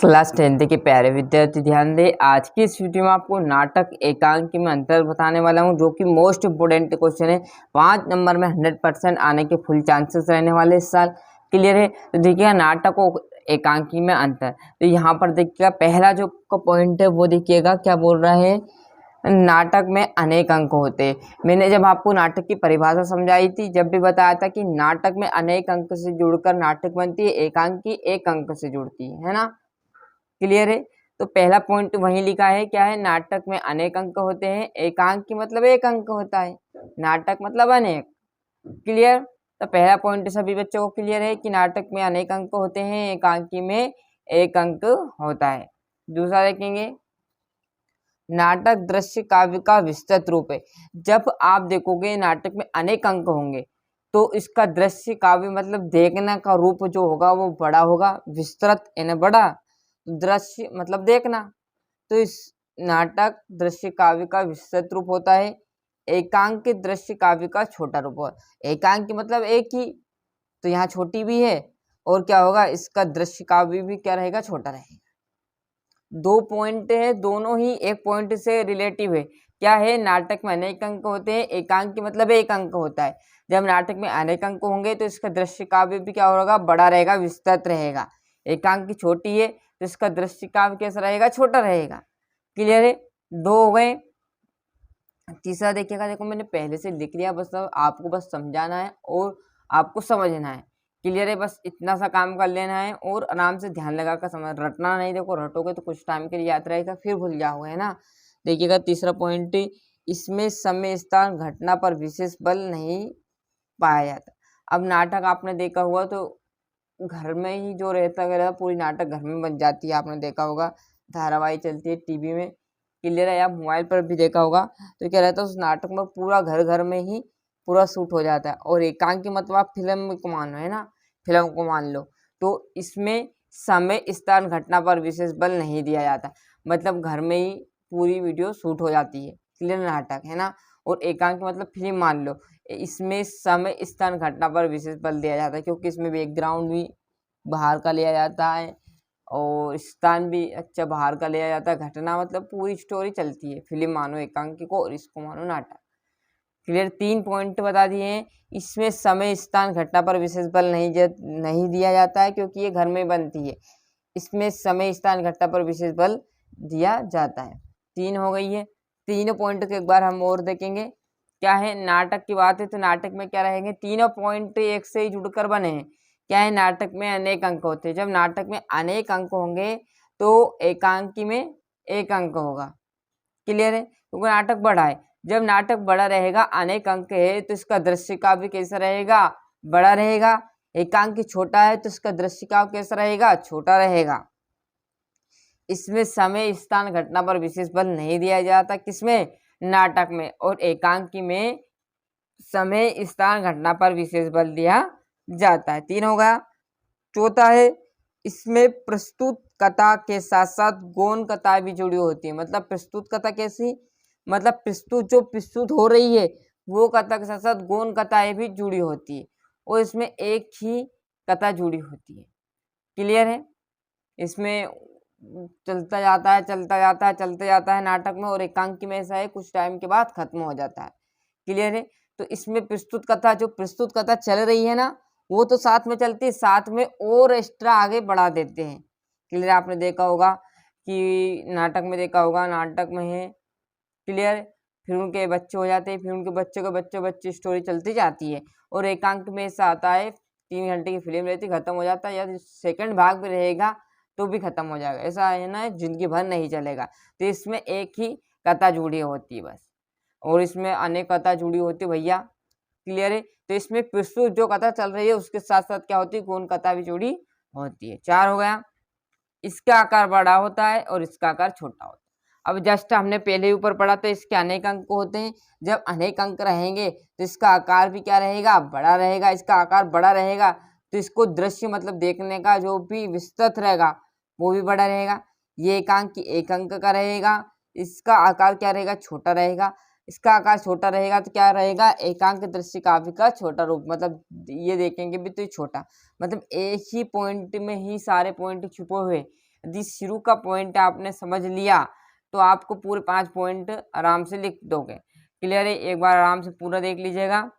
Class 10th के प्यारे विद्यार्थी ध्यान दें। आज की इस वीडियो में आपको नाटक एकांकी में अंतर बताने वाला हूं, जो कि मोस्ट इम्पोर्टेंट क्वेश्चन है। 5 नंबर में 100% आने के फुल चांसेस रहने वाले इस साल। क्लियर है? तो देखिएगा नाटक और एकांकी में अंतर। तो यहाँ पर देखिएगा पहला जो पॉइंट है वो देखिएगा क्या बोल रहा है, नाटक में अनेक अंक होते हैं। मैंने जब आपको नाटक की परिभाषा समझाई थी, जब भी बताया था कि नाटक में अनेक अंक से जुड़कर नाटक बनती है, एकांकी एक अंक से जुड़ती है ना। क्लियर है? तो पहला पॉइंट वहीं लिखा है, क्या है, नाटक में अनेक अंक होते हैं, एकांकी मतलब एक अंक होता है, नाटक मतलब अनेक। क्लियर? तो पहला पॉइंट सभी बच्चों को क्लियर है कि नाटक में अनेक अंक होते हैं, एकांकी में एक अंक होता है। दूसरा देखेंगे, नाटक दृश्य काव्य का विस्तृत रूप है। जब आप देखोगे नाटक में अनेक अंक होंगे तो इसका दृश्य काव्य मतलब देखने का रूप जो होगा वो बड़ा होगा, विस्तृत यानी बड़ा, दृश्य मतलब देखना। तो इस नाटक दृश्य काव्य का विस्तृत रूप होता है, एकांक दृश्य काव्य का छोटा रूप होता है। एकांक मतलब एक ही, तो यहाँ छोटी भी है, और क्या होगा, इसका दृश्य काव्य भी क्या रहेगा, छोटा रहेगा। दो पॉइंट है, दोनों ही एक पॉइंट से रिलेटिव है। क्या है, नाटक में अनेक अंक होते हैं, एकांक मतलब एक अंक होता है। जब नाटक में अनेक अंक होंगे तो इसका दृश्य काव्य भी क्या होगा, बड़ा रहेगा, विस्तृत रहेगा। एकांक छोटी है तो इसका दृश्य काव्य कैसा रहेगा, छोटा रहेगा। क्लियर है? दो हो गए। तीसरा देखिएगा, देखो मैंने पहले से लिख लिया, बस आपको बस समझाना है और आपको समझना है। क्लियर है? बस इतना सा काम कर लेना है और आराम से ध्यान लगा कर समझ, रटना नहीं। देखो रटोगे तो कुछ टाइम के लिए याद रहेगा, फिर भूल जाओगे, है ना। देखिएगा तीसरा पॉइंट, इसमें समय स्थान घटना पर विशेष बल नहीं पाया जाता। अब नाटक आपने देखा हुआ तो घर में ही जो रहता पूरी नाटक घर में बन जाती है, आपने देखा होगा, धारावाहिक चलती है टीवी में। क्लियर है? या मोबाइल पर भी देखा होगा। तो क्या रहता है, उस नाटक में पूरा घर घर में ही पूरा शूट हो जाता है। और एकांकी मतलब आप फिल्म को मान लो, है ना, फिल्म को मान लो, तो इसमें समय स्थान घटना पर विशेष बल नहीं दिया जाता, मतलब घर में ही पूरी वीडियो शूट हो जाती है। क्लियर? नाटक है ना। और एकांकी मतलब फिल्म मान लो, इसमें समय स्थान घटना पर विशेष बल दिया जाता है, क्योंकि इसमें बैकग्राउंड भी बाहर का लिया जाता है और स्थान भी अच्छा बाहर का लिया जाता है। घटना मतलब पूरी स्टोरी चलती है, फिल्म मानो एकांकी को और इसको मानो नाटक। क्लियर? 3 पॉइंट बता दिए हैं। इसमें समय स्थान घटना पर विशेष बल नहीं दिया जाता है, क्योंकि ये घर में बनती है। इसमें समय स्थान घटना पर विशेष बल दिया जाता है। 3 हो गई है। तीनों पॉइंट को एक बार हम और देखेंगे। क्या है, नाटक की बात है तो नाटक में क्या रहेंगे, तीनों पॉइंट एक से ही जुड़कर बने हैं। क्या है, नाटक में अनेक अंक होते हैं। जब नाटक में अनेक अंक होंगे तो एकांकी में एक अंक होगा। क्लियर है? क्योंकि नाटक बड़ा है। जब नाटक बड़ा रहेगा, अनेक अंक है, तो इसका दृश्य काव्य कैसा रहेगा, बड़ा रहेगा। एकांकी छोटा है तो इसका दृश्य काव्य कैसा रहेगा, छोटा रहेगा। इसमें समय स्थान घटना पर विशेष बल नहीं दिया जाता, किसमें, नाटक में। और एकांकी में समय स्थान घटना पर विशेष बल दिया जाता है। 3 हो गया। चौथा है, इसमें प्रस्तुत कथा के साथ साथ गौण कथा भी जुड़ी होती है। मतलब प्रस्तुत कथा कैसी, मतलब प्रस्तुत हो रही है वो कथा के साथ साथ गौण कथाएं भी जुड़ी होती है, और इसमें एक ही कथा जुड़ी होती है। क्लियर है? इसमें चलता जाता है नाटक में, और एकांकी में ऐसा है कुछ टाइम के बाद खत्म हो जाता है। क्लियर है? तो इसमें प्रस्तुत कथा चल रही है ना, वो तो साथ में चलती है, साथ में और एक्स्ट्रा आगे बढ़ा देते हैं। क्लियर? आपने देखा होगा कि नाटक में देखा होगा, नाटक में है, क्लियर, फिर उनके बच्चे हो जाते हैं, फिर उनके बच्चे के बच्चे स्टोरी चलती जाती है। और एकांक में ऐसा आता है, 3 घंटे की फिल्म रहती, खत्म हो जाता है, या सेकंड भाग भी रहेगा तो भी खत्म हो जाएगा। ऐसा है ना, जिंदगी भर नहीं चलेगा। तो इसमें एक ही कथा जुड़ी होती है बस, और इसमें अनेक कथा जुड़ी होती है भैया। क्लियर है? तो इसमें प्रस्तुत जो कथा चल रही है उसके साथ साथ क्या होती है, गौण कथा भी जुड़ी होती है। 4 हो गया। इसका आकार बड़ा होता है और इसका आकार छोटा होता है। अब जस्ट हमने पहले ऊपर पढ़ा तो इसके अनेक अंक होते हैं। जब अनेक अंक रहेंगे तो इसका आकार भी क्या रहेगा, बड़ा रहेगा। इसका आकार बड़ा रहेगा तो इसको दृश्य मतलब देखने का जो भी विस्तृत रहेगा वो भी बड़ा रहेगा। ये एकांक एक अंक का रहेगा, इसका आकार क्या रहेगा, छोटा रहेगा। इसका आकार छोटा रहेगा तो क्या रहेगा, एकांक दृश्य काव्य का छोटा रूप, मतलब ये देखेंगे भी तो ये छोटा, मतलब एक ही पॉइंट में ही सारे पॉइंट छुपे हुए, यदि शुरू का पॉइंट आपने समझ लिया तो आपको पूरे 5 पॉइंट आराम से लिख दोगे। क्लियर है? एक बार आराम से पूरा देख लीजिएगा।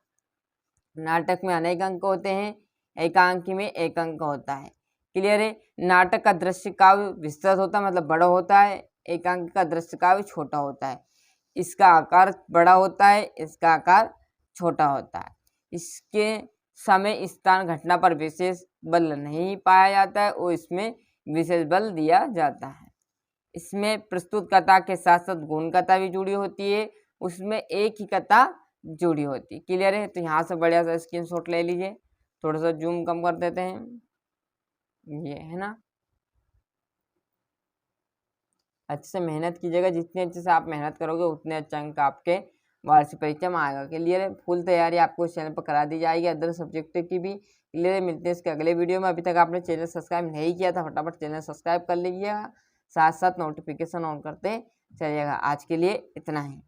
नाटक में अनेक अंक होते हैं, एकांकी में एक अंक होता है। क्लियर है? नाटक का दृश्य काव्य विस्तृत होता है, मतलब बड़ा होता है। एकांकी का दृश्य काव्य छोटा होता है। इसका आकार बड़ा होता है, इसका आकार छोटा होता है। इसके समय स्थान घटना पर विशेष बल नहीं पाया जाता है और इसमें विशेष बल दिया जाता है। इसमें प्रस्तुत कथा के साथ साथ गुण कथा भी जुड़ी होती है, उसमें एक ही कथा जुड़ी होती है। क्लियर है? तो यहाँ से बढ़िया सा स्क्रीनशॉट ले लीजिए। थोड़ा सा जूम कम कर देते हैं, ये है ना। अच्छे से मेहनत कीजिएगा, जितने अच्छे से आप मेहनत करोगे उतने अच्छे अंक आपके वार्षिक परीक्षा में आएगा। क्लियर है? फुल तैयारी आपको इस चैनल पर करा दी जाएगी, अदर सब्जेक्ट की भी। क्लियर है? मिलते हैं इसके अगले वीडियो में। अभी तक आपने चैनल सब्सक्राइब नहीं किया था, फटाफट चैनल सब्सक्राइब कर लीजिएगा, साथ साथ नोटिफिकेशन ऑन करते चलिएगा। आज के लिए इतना ही।